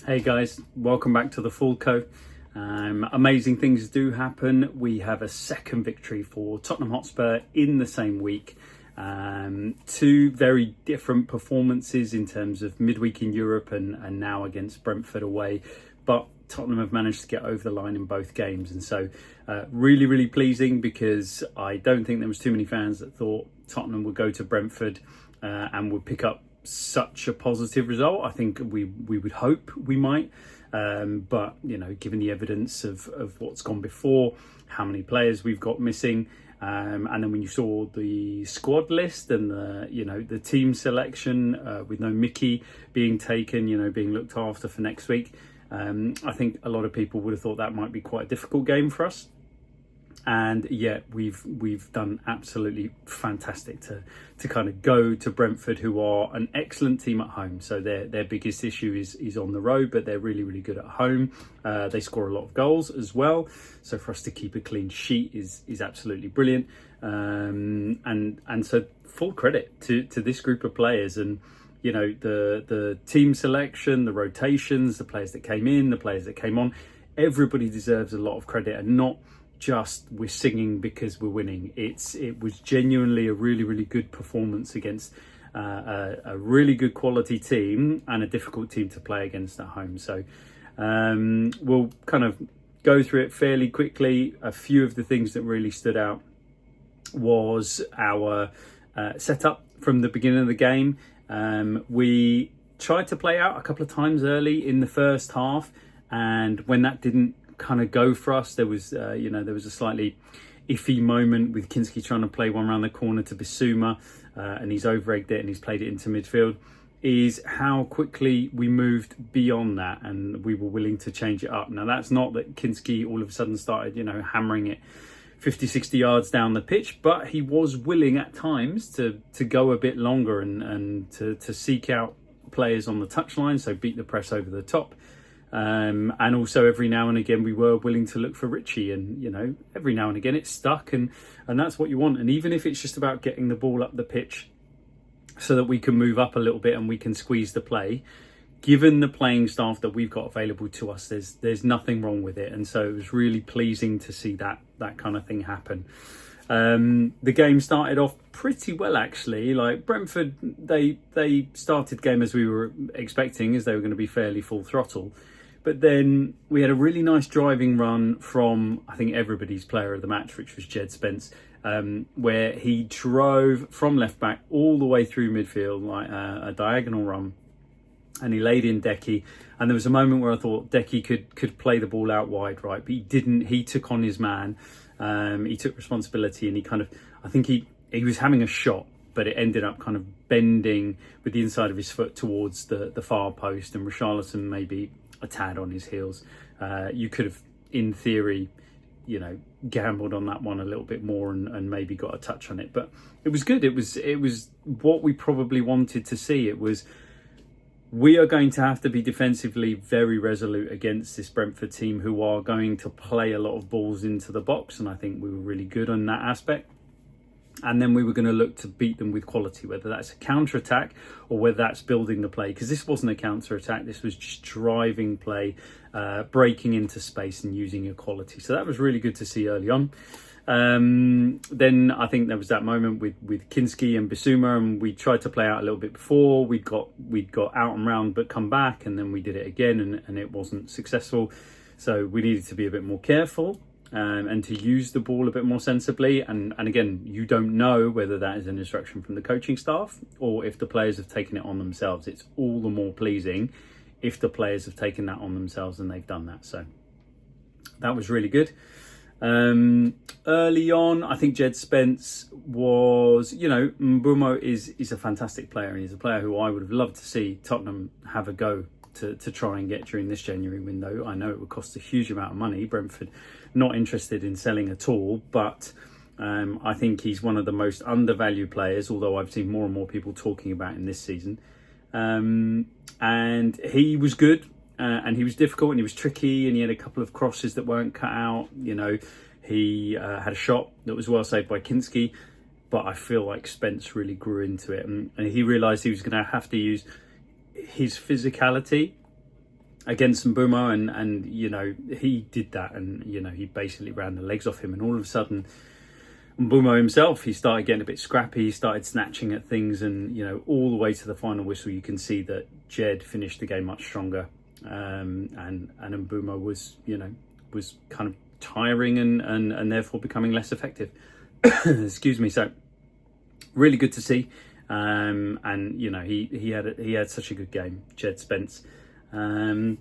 Hey guys, welcome back to the Full Co. Amazing things do happen. We have a second victory for Tottenham Hotspur in the same week. Two very different performances in terms of midweek in Europe and now against Brentford away. But Tottenham have managed to get over the line in both games. And so really pleasing, because I don't think there was too many fans that thought Tottenham would go to Brentford and would pick up such a positive result. I think we would hope we might, but you know, given the evidence of what's gone before, how many players we've got missing, and then when you saw the squad list and the team selection with no Mickey being taken, being looked after for next week, I think a lot of people would have thought that might be quite a difficult game for us. And yet we've done absolutely fantastic to kind of go to Brentford, who are an excellent team at home. So their biggest issue is on the road, but they're really good at home. They score a lot of goals as well. So for us to keep a clean sheet is absolutely brilliant. And so full credit to this group of players, and the team selection, the rotations, the players that came in, the players that came on. Everybody deserves a lot of credit, and not just we're singing because we're winning. It was genuinely a really good performance against a really good quality team and a difficult team to play against at home. So we'll kind of go through it fairly quickly. A few of the things that really stood out was our setup from the beginning of the game. We tried to play out a couple of times early in the first half, and when that didn't kind of go for us, there was there was a slightly iffy moment with Kinski trying to play one around the corner to Bissouma, and he's over-egged it and he's played it into midfield. Is how quickly we moved beyond that, and we were willing to change it up. Now that's not that Kinski all of a sudden started hammering it 50-60 yards down the pitch, but he was willing at times to go a bit longer and to seek out players on the touchline, so beat the press over the top. And also every now and again we were willing to look for Richie, and every now and again it stuck, and that's what you want. And even if it's just about getting the ball up the pitch so that we can move up a little bit and we can squeeze the play, given the playing staff that we've got available to us, there's nothing wrong with it. And so it was really pleasing to see that kind of thing happen. The game started off pretty well, actually. Like Brentford, they started the game as we were expecting, as they were going to be fairly full throttle. But then we had a really nice driving run from, I think, everybody's player of the match, which was Jed Spence, where he drove from left back all the way through midfield, like a diagonal run, and he laid in Decky. And there was a moment where I thought Decky could play the ball out wide, right? But he didn't. He took on his man. He took responsibility, and I think he was having a shot, but it ended up kind of bending with the inside of his foot towards the far post, and Richarlison maybe a tad on his heels. You could have, in theory, gambled on that one a little bit more and maybe got a touch on it. But it was good. It was what we probably wanted to see. It was, we are going to have to be defensively very resolute against this Brentford team, who are going to play a lot of balls into the box, and I think we were really good on that aspect. And then we were going to look to beat them with quality, whether that's a counter-attack or whether that's building the play. Because this wasn't a counter-attack, this was just driving play, breaking into space and using your quality. So that was really good to see early on. Then I think there was that moment with Kinski and Bissouma, and we tried to play out a little bit before. We'd got out and round but come back, and then we did it again and it wasn't successful. So we needed to be a bit more careful. And to use the ball a bit more sensibly. And again, you don't know whether that is an instruction from the coaching staff or if the players have taken it on themselves. It's all the more pleasing if the players have taken that on themselves, and they've done that. So that was really good. Early on, I think Jed Spence was, Mbeumo is a fantastic player, and he's a player who I would have loved to see Tottenham have a go to try and get during this January window. I know it would cost a huge amount of money. Brentford not interested in selling at all, but I think he's one of the most undervalued players, although I've seen more and more people talking about him this season. And he was good, and he was difficult, and he was tricky, and he had a couple of crosses that weren't cut out. He had a shot that was well saved by Kinski, but I feel like Spence really grew into it, and he realised he was going to have to use his physicality against Mbeumo, and you know, he did that, and you know, he basically ran the legs off him, and all of a sudden Mbeumo himself, he started getting a bit scrappy, he started snatching at things, and you know, all the way to the final whistle you can see that Jed finished the game much stronger, and Mbeumo was, you know, was kind of tiring and therefore becoming less effective. Excuse me. So really good to see, and you know, he had such a good game, Jed Spence. And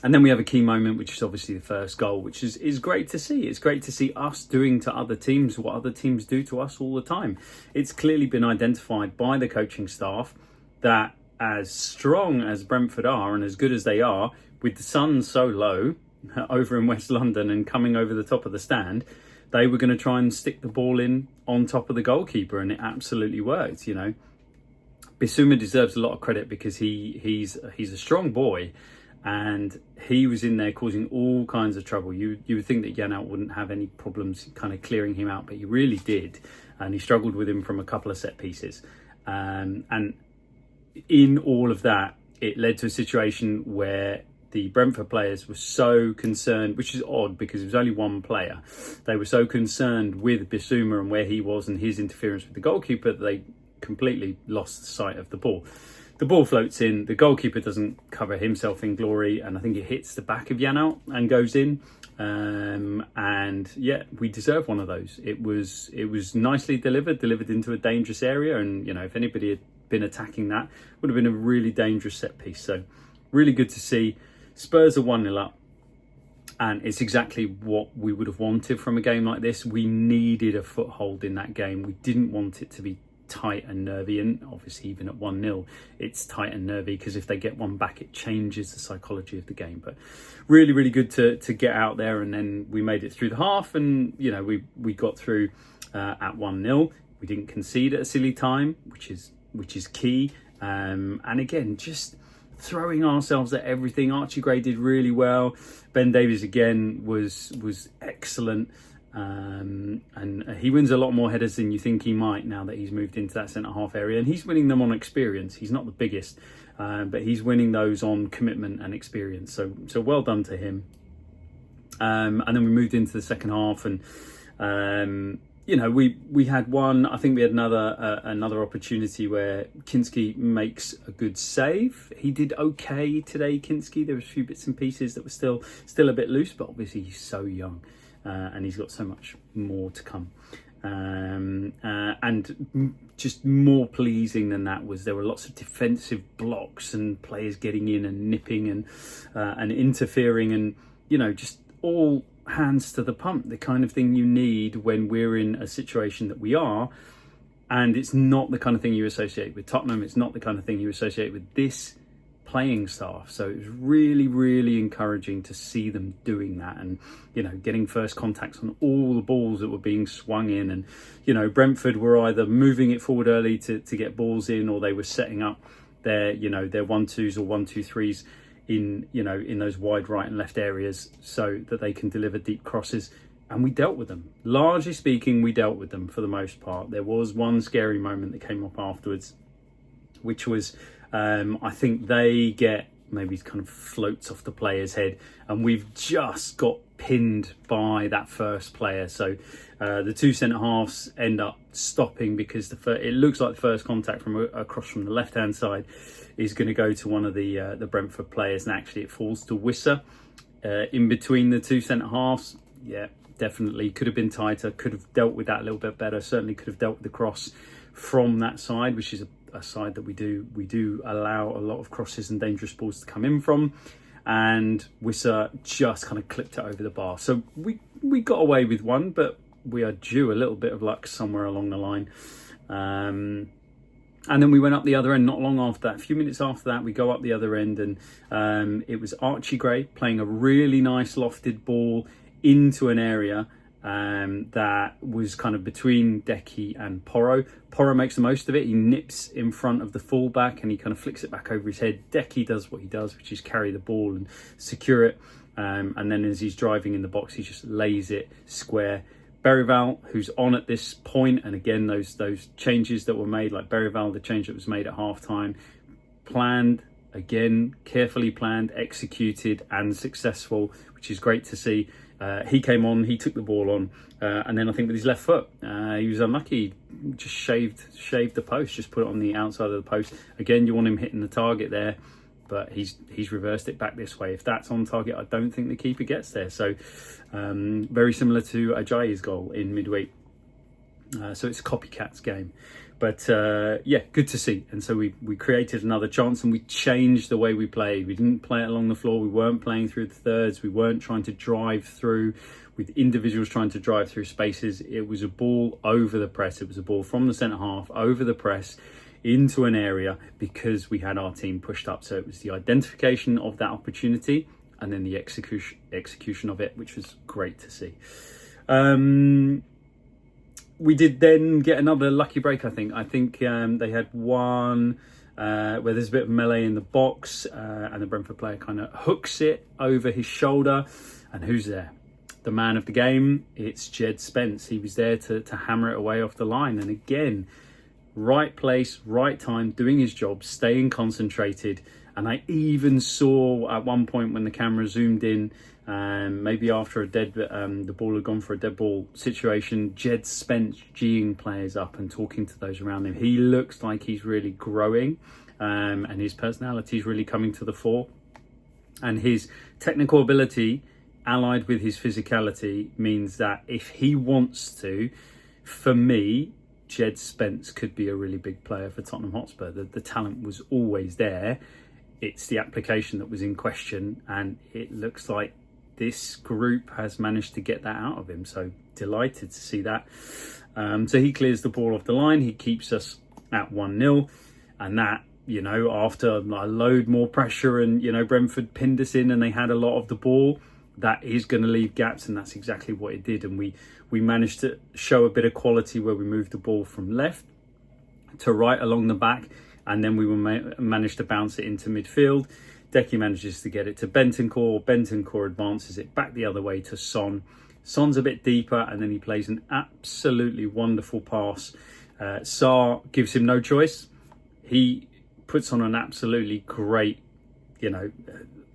then we have a key moment, which is obviously the first goal, which is great to see. It's great to see us doing to other teams what other teams do to us all the time. It's clearly been identified by the coaching staff that as strong as Brentford are and as good as they are, with the sun so low over in West London and coming over the top of the stand, they were going to try and stick the ball in on top of the goalkeeper, and it absolutely worked. You know, Bissouma deserves a lot of credit because he's a strong boy, and he was in there causing all kinds of trouble. You would think that Janelt wouldn't have any problems kind of clearing him out, but he really did, and he struggled with him from a couple of set pieces. And in all of that, it led to a situation where the Brentford players were so concerned, which is odd because it was only one player. They were so concerned with Bissouma and where he was and his interference with the goalkeeper that they completely lost sight of the ball. The ball floats in, the goalkeeper doesn't cover himself in glory, and I think it hits the back of Janelt and goes in. And yeah, we deserve one of those. It was nicely delivered into a dangerous area, and you know, if anybody had been attacking that, would have been a really dangerous set piece. So really good to see. Spurs are 1-0 up, and it's exactly what we would have wanted from a game like this. We needed a foothold in that game. We didn't want it to be tight and nervy, and obviously even at 1-0 it's tight and nervy because if they get one back it changes the psychology of the game. But really good to get out there, and then we made it through the half, and you know, we got through at 1-0. We didn't concede at a silly time, which is key, and again, just throwing ourselves at everything. Archie Gray did really well. Ben Davies again was excellent. And he wins a lot more headers than you think he might now that he's moved into that centre-half area, and he's winning them on experience. He's not the biggest, but he's winning those on commitment and experience, so well done to him. And then we moved into the second half, and you know, we had one, I think we had another opportunity where Kinski makes a good save. He did okay today, Kinski. There was a few bits and pieces that were still a bit loose, but obviously he's so young. And he's got so much more to come. And just more pleasing than that was there were lots of defensive blocks and players getting in and nipping and interfering, and you know, just all hands to the pump, the kind of thing you need when we're in a situation that we are. And it's not the kind of thing you associate with Tottenham. It's not the kind of thing you associate with this playing staff. So it was really encouraging to see them doing that, and you know, getting first contacts on all the balls that were being swung in. And you know, Brentford were either moving it forward early to get balls in, or they were setting up their, you know, their 1-2s or 1-2-3s in, you know, in those wide right and left areas so that they can deliver deep crosses. And we dealt with them. Largely speaking, we dealt with them for the most part. There was one scary moment that came up afterwards, which was I think they get, maybe kind of floats off the player's head, and we've just got pinned by that first player. So the two centre-halves end up stopping because it looks like the first contact from across from the left-hand side is going to go to one of the Brentford players, and actually it falls to Wissa in between the two centre-halves. Yeah, definitely could have been tighter, could have dealt with that a little bit better, certainly could have dealt with the cross from that side, which is a side that we do allow a lot of crosses and dangerous balls to come in from, and Wissa just kind of clipped it over the bar. So we got away with one, but we are due a little bit of luck somewhere along the line. And then we went up the other end not long after that. A few minutes after that, we go up the other end, and it was Archie Gray playing a really nice lofted ball into an area that was kind of between Decky and Porro. Porro makes the most of it. He nips in front of the fullback and he kind of flicks it back over his head. Decky does what he does, which is carry the ball and secure it. And then as he's driving in the box, he just lays it square. Berryval, who's on at this point, and again, those changes that were made, like Berryval, the change that was made at half-time, planned again, carefully planned, executed and successful, which is great to see. He came on, he took the ball on, and then I think with his left foot, he was unlucky, just shaved the post, just put it on the outside of the post. Again, you want him hitting the target there, but he's reversed it back this way. If that's on target, I don't think the keeper gets there. So very similar to Ajayi's goal in midweek. So it's a copycat's game. But yeah, good to see. And so we created another chance and we changed the way we played. We didn't play it along the floor. We weren't playing through the thirds. We weren't trying to drive through with individuals trying to drive through spaces. It was a ball over the press. It was a ball from the centre half over the press into an area because we had our team pushed up. So it was the identification of that opportunity and then the execution of it, which was great to see. We did then get another lucky break, I think. They had one where there's a bit of melee in the box and the Brentford player kind of hooks it over his shoulder. And who's there? The man of the game. It's Jed Spence. He was there to hammer it away off the line. And again, right place, right time, doing his job, staying concentrated. And I even saw at one point when the camera zoomed in, maybe after the ball had gone for a dead ball situation, Jed Spence geeing players up and talking to those around him. He looks like he's really growing and his personality is really coming to the fore. And his technical ability, allied with his physicality, means that if he wants to, for me, Jed Spence could be a really big player for Tottenham Hotspur. The talent was always there. It's the application that was in question, and it looks like this group has managed to get that out of him. So delighted to see that. So he clears the ball off the line. He keeps us at 1-0. And that, after a load more pressure and, Brentford pinned us in and they had a lot of the ball, that is going to leave gaps. And that's exactly what it did. And we managed to show a bit of quality where we moved the ball from left to right along the back. And then we managed to bounce it into midfield. Decky manages to get it to Bentancur. Bentancur advances it back the other way to Son. Son's a bit deeper, and then he plays an absolutely wonderful pass. Sarr gives him no choice. He puts on an absolutely great,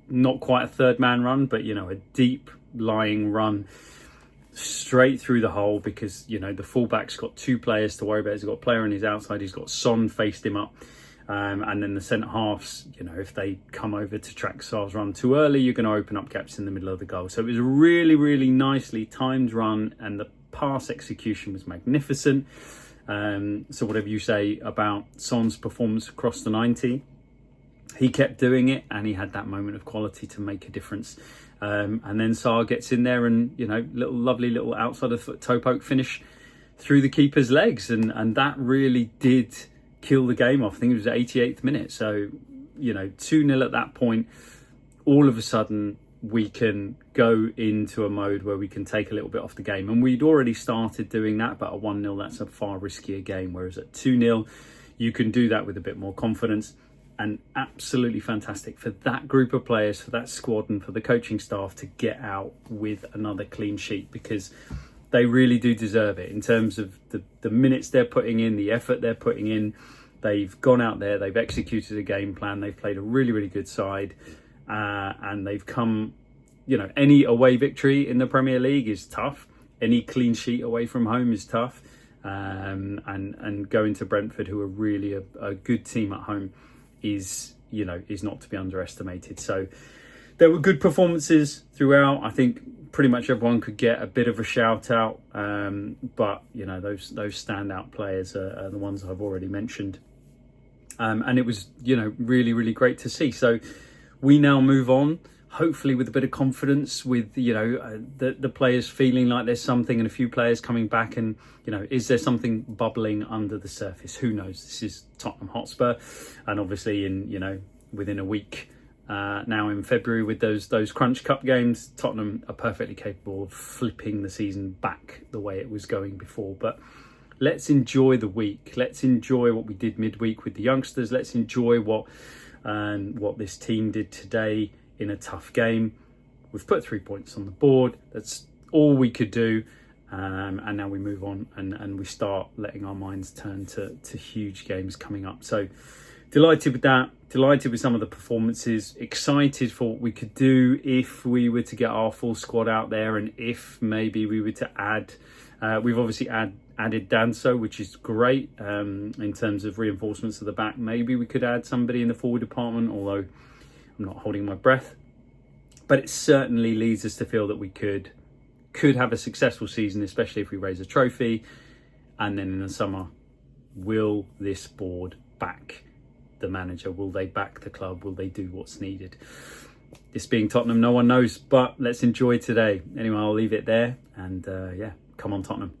not quite a third man run, but, a deep lying run straight through the hole because, the fullback's got two players to worry about. He's got a player on his outside. He's got Son faced him up. And then the centre halves, if they come over to track Sarr's run too early, you're going to open up gaps in the middle of the goal. So it was a really, really nicely timed run and the pass execution was magnificent. So whatever you say about Son's performance across the 90, he kept doing it and he had that moment of quality to make a difference. And then Sarr gets in there and, lovely little outside of foot toe poke finish through the keeper's legs. And that really did kill the game off. I think it was the 88th minute. So, 2-0 at that point, all of a sudden we can go into a mode where we can take a little bit off the game. And we'd already started doing that, but at 1-0, that's a far riskier game. Whereas at 2-0, you can do that with a bit more confidence. And absolutely fantastic for that group of players, for that squad and for the coaching staff to get out with another clean sheet because they really do deserve it in terms of the minutes they're putting in, the effort they're putting in. They've gone out there, they've executed a game plan, they've played a really, really good side, and they've come, any away victory in the Premier League is tough. Any clean sheet away from home is tough. And going to Brentford, who are really a good team at home, is not to be underestimated. So there were good performances throughout. I think pretty much everyone could get a bit of a shout out, but those standout players are the ones I've already mentioned, and it was really, really great to see. So we now move on, hopefully with a bit of confidence, with the players feeling like there's something, and a few players coming back, and is there something bubbling under the surface? Who knows? This is Tottenham Hotspur, and obviously within a week. Now in February with those Crunch Cup games, Tottenham are perfectly capable of flipping the season back the way it was going before. But let's enjoy the week. Let's enjoy what we did midweek with the youngsters. Let's enjoy what this team did today in a tough game. We've put 3 points on the board. That's all we could do. And now we move on and we start letting our minds turn to huge games coming up. So delighted with that. Delighted with some of the performances. Excited for what we could do if we were to get our full squad out there, and if maybe we were to add. We've obviously added Danso, which is great in terms of reinforcements to the back. Maybe we could add somebody in the forward department, although I'm not holding my breath. But it certainly leads us to feel that we could have a successful season, especially if we raise a trophy. And then in the summer, will this board back the manager? Will they back the club? Will they do what's needed? This being Tottenham, no one knows, but let's enjoy today. Anyway, I'll leave it there, and yeah, come on Tottenham.